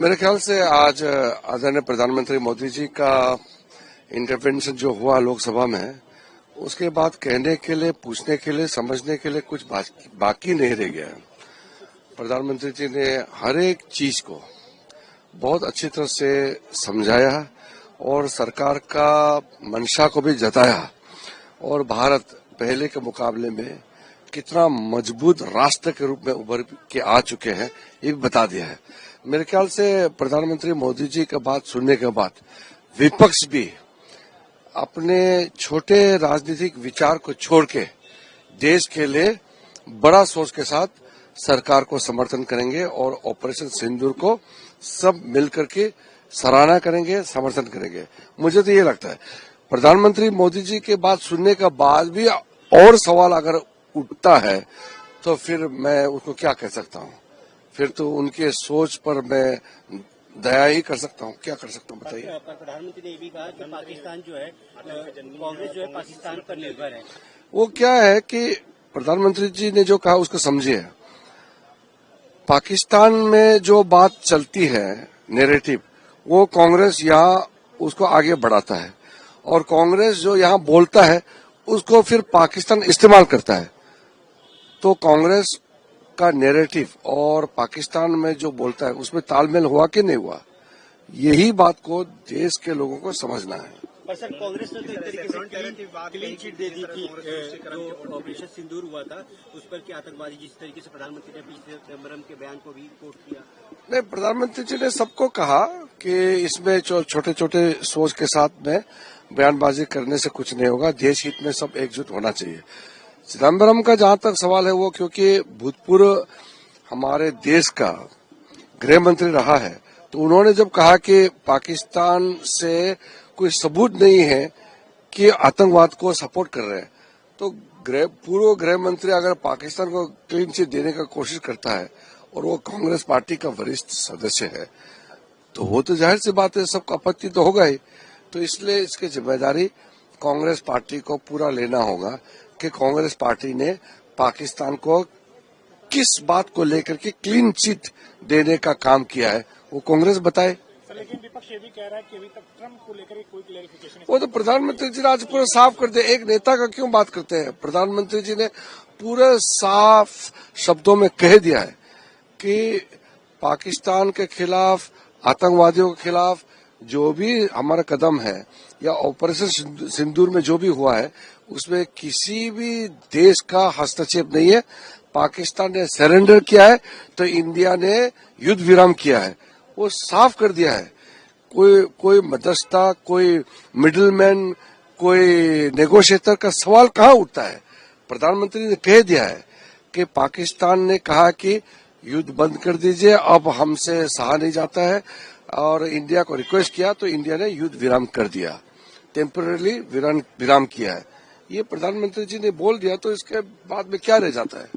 मेरे ख्याल से आज आदरणीय प्रधानमंत्री मोदी जी का इंटरवेंशन जो हुआ लोकसभा में, उसके बाद कहने के लिए, पूछने के लिए, समझने के लिए कुछ बाकी नहीं रह गया। प्रधानमंत्री जी ने हर एक चीज को बहुत अच्छी तरह से समझाया और सरकार का मंशा को भी जताया और भारत पहले के मुकाबले में कितना मजबूत राष्ट्र के रूप में उभर के आ चुके हैं, ये भी बता दिया है। मेरे ख्याल से प्रधानमंत्री मोदी जी की बात सुनने के बाद विपक्ष भी अपने छोटे राजनीतिक विचार को छोड़ के देश के लिए बड़ा सोच के साथ सरकार को समर्थन करेंगे और ऑपरेशन सिंदूर को सब मिलकर के सराहना करेंगे, समर्थन करेंगे। मुझे तो ये लगता है प्रधानमंत्री मोदी जी की बात सुनने के बाद भी और सवाल अगर उठता है तो फिर मैं उसको क्या कह सकता हूँ। फिर तो उनके सोच पर मैं दया ही कर सकता हूँ, क्या कर सकता हूँ बताइए। प्रधानमंत्री ने ये भी कहा कि पाकिस्तान जो है, कांग्रेस जो है पाकिस्तान पर निर्भर है। वो क्या है कि प्रधानमंत्री जी ने जो कहा उसको समझिए। पाकिस्तान में जो बात चलती है नैरेटिव, वो कांग्रेस यहाँ उसको आगे बढ़ाता है और कांग्रेस जो यहाँ बोलता है उसको फिर पाकिस्तान इस्तेमाल करता है। तो कांग्रेस का नैरेटिव और पाकिस्तान में जो बोलता है उसमें तालमेल हुआ कि नहीं हुआ, यही बात को देश के लोगों को समझना है। पर सर, कांग्रेस ने तो एक तरीके से क्लीन चिट दे दी थी जो ऑपरेशन सिंदूर हुआ था उस पर कि आतंकवादी, जिस तरीके से प्रधानमंत्री ने पिछले सितंबर के बयान को भी कोट किया। नहीं, प्रधानमंत्री जी ने सबको कहा कि इसमें जो छोटे छोटे सोच के साथ में बयानबाजी करने से कुछ नहीं होगा, देश हित में सब एकजुट होना चाहिए। चिदम्बरम का जहां तक सवाल है, वो क्योंकि भूतपूर्व हमारे देश का गृह मंत्री रहा है, तो उन्होंने जब कहा कि पाकिस्तान से कोई सबूत नहीं है कि आतंकवाद को सपोर्ट कर रहे हैं, तो पूर्व गृह मंत्री अगर पाकिस्तान को क्लीन चिट देने का कोशिश करता है और वो कांग्रेस पार्टी का वरिष्ठ सदस्य है, तो वो तो जाहिर सी बात है सबको आपत्ति तो होगा ही। तो इसलिए इसकी जिम्मेदारी कांग्रेस पार्टी को पूरा लेना होगा कि कांग्रेस पार्टी ने पाकिस्तान को किस बात को लेकर के क्लीन चिट देने का काम किया है, वो कांग्रेस बताए। लेकिन विपक्ष ये भी कह रहा है कि अभी तक ट्रंप को लेकर कोई क्लैरिफिकेशन, वो तो प्रधानमंत्री जी ने आज पूरा साफ कर दिया। एक नेता का क्यों बात करते हैं, प्रधानमंत्री जी ने पूरे साफ शब्दों में कह दिया है कि पाकिस्तान के खिलाफ, आतंकवादियों के खिलाफ जो भी हमारा कदम है या ऑपरेशन सिंदूर में जो भी हुआ है, उसमें किसी भी देश का हस्तक्षेप नहीं है। पाकिस्तान ने सरेंडर किया है तो इंडिया ने युद्ध विराम किया है, वो साफ कर दिया है। कोई मध्यस्थता, कोई मिडिलमैन, कोई नेगोशिएटर का सवाल कहाँ उठता है। प्रधानमंत्री ने कह दिया है कि पाकिस्तान ने कहा कि युद्ध बंद कर दीजिए, अब हमसे सहा नहीं जाता है, और इंडिया को रिक्वेस्ट किया तो इंडिया ने युद्ध विराम कर दिया, टेम्पररी विराम किया है। ये प्रधानमंत्री जी ने बोल दिया तो इसके बाद में क्या रह जाता है।